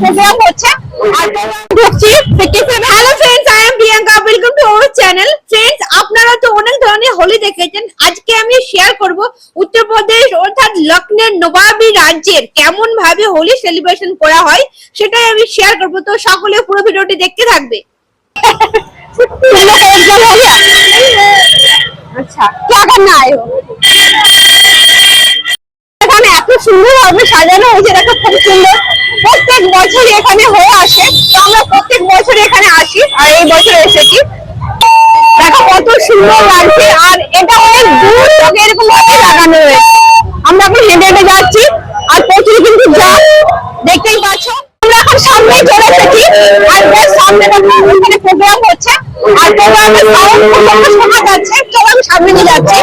Programme হচ্ছে আর ঢুকছি। Hello friends, I am Priyanka, welcome to our channel. Friends, আপনারা তো অনেক ধরনের হোলি দেখেছেন। আজকে আমি শেয়ার করব উত্তরপ্রদেশ অর্থাৎ লখনৌর নবাবী রাজ্যের কেমন ভাবে হোলি সেলিব্রেশন করা হয় সেটাই আমি শেয়ার করব। তো সকলে পুরো ভিডিওটি দেখতে থাকবে। আচ্ছা, क्या करना आए हो? এখানে এত সুন্দর ভাবে সাজানো হয়েছে, দেখো খুব সুন্দর। প্রত্যেক বছর এখানে হয়ে আসে, তো আমরা প্রত্যেক বছর এখানে আসি আর এই বছর এসেছি। দেখো কত সুন্দর লাগছে, আর এটা অনেক দূর থেকে এরকম ভাবে লাগানো হয়েছে। আমরা এখন হেঁটে হেঁটে যাচ্ছি আর প্রচুর কিন্তু জ্যাম, দেখতেই পাচ্ছ। আমরা এখন সামনে চলে এসেছি আর বেশ সামনে দেখো এখানে প্রোগ্রাম হচ্ছে আর প্রোগ্রামের সাউন্ড খুব শোনা যাচ্ছে। চলো আমি সামনে নিয়ে যাচ্ছি।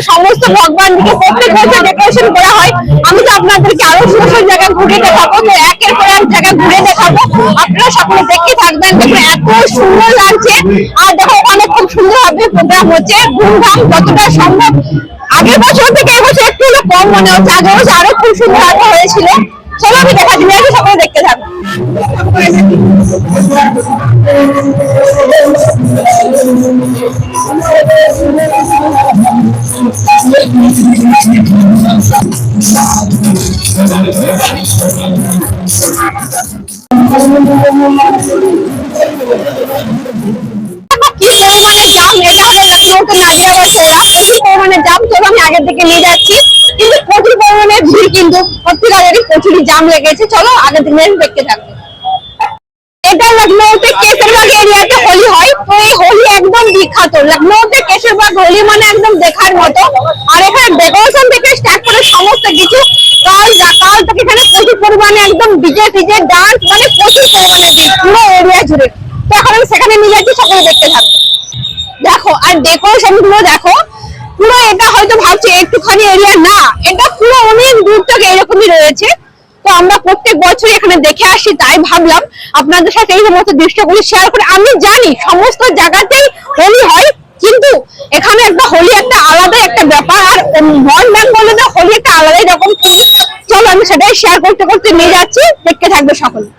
সমস্ত ভগবানকে প্রত্যেক বছর ডেকোরেশন করা হয়। আমি তো আপনাদেরকে আরো সুন্দর জায়গা ঘুরে দেখাবো, তো একের পর এক জায়গা ঘুরে দেখাবো। আপনারা সকলে দেখতে থাকবেন। দেখুন এত সুন্দর লাগছে, আর দেখো ওখানে খুব সুন্দর ভাবে প্রোগ্রাম হচ্ছে। ধুমধাম যতটা সম্ভব। আগের বছর থেকে এবছর একটু কম মনে হচ্ছে, আগের বছর আরো খুব সুন্দর ভাবে হয়েছিল। চলো আমি দেখা দিন, আগে সকলে দেখতে থাকবো। আগের থেকে নিয়ে যাচ্ছি, কিন্তু প্রচুর পরিমাণে ভিড়, কিন্তু প্রত্যেকেরই প্রচুরই জাম লেগেছে। চলো আগের দিনে দেখতে থাকবো। এটা লখনৌতে কেশরবাগ এরিয়াতে হোলি হয়, তো এই হোলি একদম বিখ্যাত। লখনৌতে কেশরবাগ হোলি মানে একদম দেখার মতো। আর এখানে ডেকোরেশন থেকে স্টার্ট করে সমস্ত কিছু কাল থেকে এখানে প্রচুর পরিমাণে একদম ডিজে ফিজে ডান্স, মানে প্রচুর পরিমাণে পুরো এরিয়া জুড়ে। তো এখন আমি সেখানে নিয়ে যাচ্ছি, সকলে দেখতে থাকবো। দেখো আর ডেকোরেশন গুলো দেখো, পুরো এটা হয়তো ভাবছি একটুখানি এরিয়া না, এটা পুরো অনেক দূর থেকে এরকমই রয়েছে। তো আমরা প্রত্যেক বছর এখানে দেখে আসি, তাই ভাবলাম আপনাদের সাথে এই সমস্ত দৃশ্যগুলি শেয়ার করে। আমি জানি সমস্ত জায়গাতেই হোলি হয়, কিন্তু এখানে একটা হোলি একটা আলাদা একটা ব্যাপার, আর নন বেঙ্গলে তো হোলি একটা আলাদাই রকম। চলো আমি সেটাই শেয়ার করতে করতে নিয়ে যাচ্ছি, দেখতে থাকবে সকলে।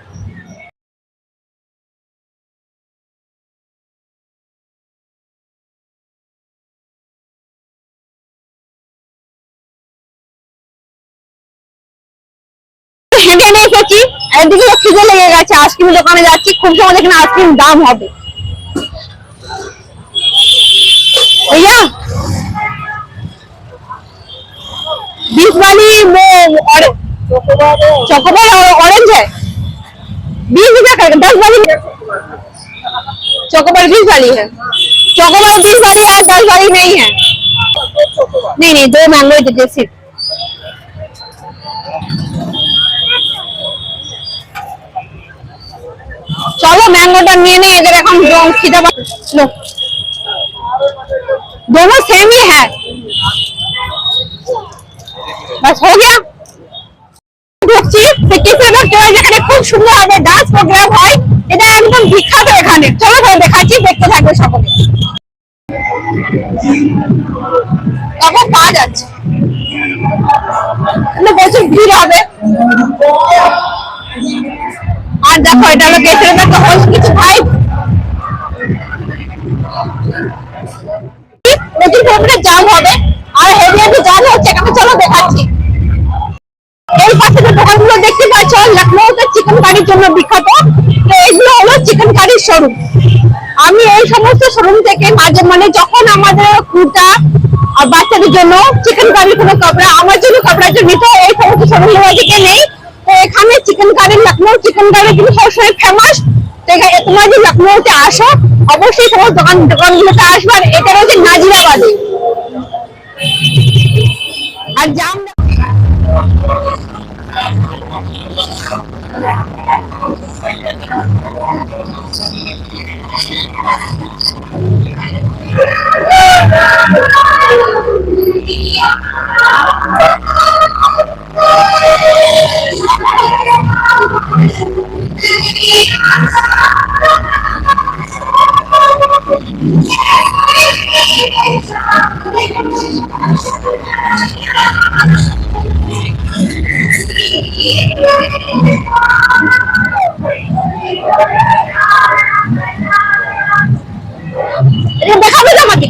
হেঁটে হেঁটে এসেছি, একদিকে খিদে লেগে গেছে, আইসক্রিম দোকানে যাচ্ছি। খুব সময় এখানে আইসক্রিম দাম হবে। भैया 20 वाली वो और चॉकोबार और ऑरेंज है 20 रुपया का। 10 वाली चॉकोबार 20 वाली है। चॉकोबार 20 वाली है, 10 वाली नहीं है। नहीं नहीं, 2 मैंगो दीजिए सिर्फ। चलो मैंगोटा নিয়ে নেই, এদের এখন খিদে পাচ্ছে। लो दोनों सेम ही है, बस हो गया। ঢুকছি কিসেরবাগ টয় যেখানে খুব সুন্দর ভাবে ডান্স প্রোগ্রাম হয়, এটা একদম বিখ্যাত এখানে। চলো ঘরে দেখাচ্ছি, দেখতে থাকবে সকলে। এখন পাওয়া যাচ্ছে, প্রচুর ভিড় হবে। আর দেখো এটা হলো কেশরবাগ হল কিছু ভাই, প্রচুর পরিমাণে জাম হবে আর হেভি হেভি জাম হচ্ছে এখানে। চলো দেখাচ্ছি। এই পাশে যে দোকানগুলো দেখতে পাচ্ছ, লখনউতে চিকেন কারির জন্য বিখ্যাত। তো এগুলো হলো চিকেন কারির শোরুম। আমি এই সমস্ত শোরুম থেকে মাঝে মানে যখন আমাদের কুর্তা আর বাচ্চাদের জন্য চিকেন কারির কোনো কাপড়া, আমার জন্য কাপড়া নিতে হয়, এই সমস্ত শোরুম থেকে নেই। তো এখানে chicken curry, Lucknow chicken curry কিন্তু সবসময় ফেমাস। তো তোমরা যদি লখনউতে আসো অবশ্যই সমস্ত দোকানগুলোতে আসবে। আর এটা হচ্ছে নাজিরাবাদে। আর জাম দেখাবে আমাকে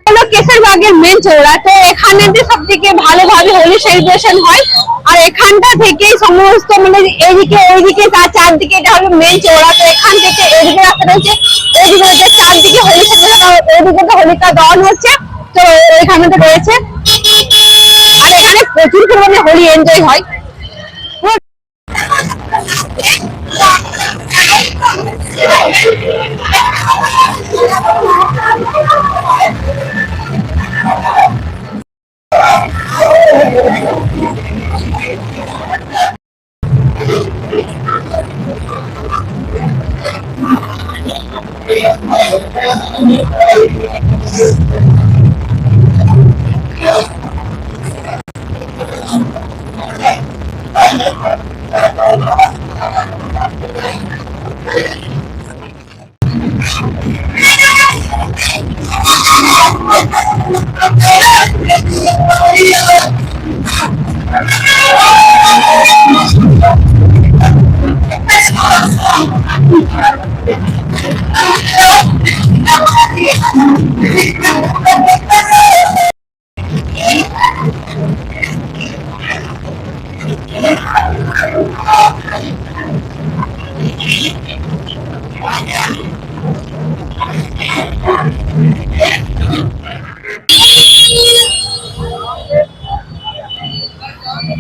হলো কেশরবাগের মেন চৌড়া। তো এখানে সব থেকে ভালোভাবে হোলি সেলিব্রেশন হয়। আর এখানটা থেকে সমস্ত মানে এইদিকে ওইদিকে তার চারদিকে এটা হলো মেন চৌড়া। তো এখান থেকে এদিকে রাস্তা রয়েছে, এইদিকে রয়েছে চারদিকে হোলি সেলিব্রেশন, ওইদিকে তো হোলিকা দহন হচ্ছে। তো এখানে তো রয়েছে, আর এখানে প্রচুর পরিমাণে হোলি এনজয় হয়।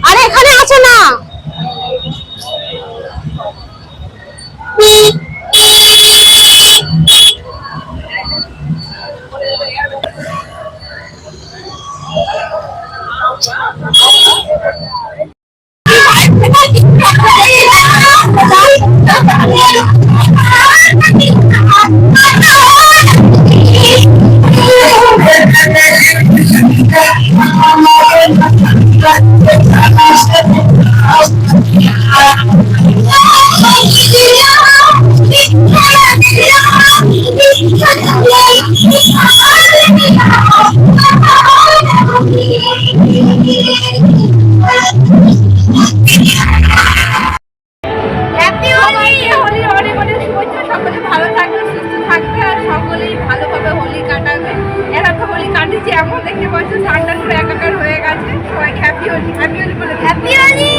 আরে এখানে আছো না, এমন দেখতে পাচ্ছ ঠান্ডা পুরো একাকার হয়ে গেছে। সবাই হ্যাপি হোলি, হ্যাপি হোলি বলে হ্যাপি হোলি।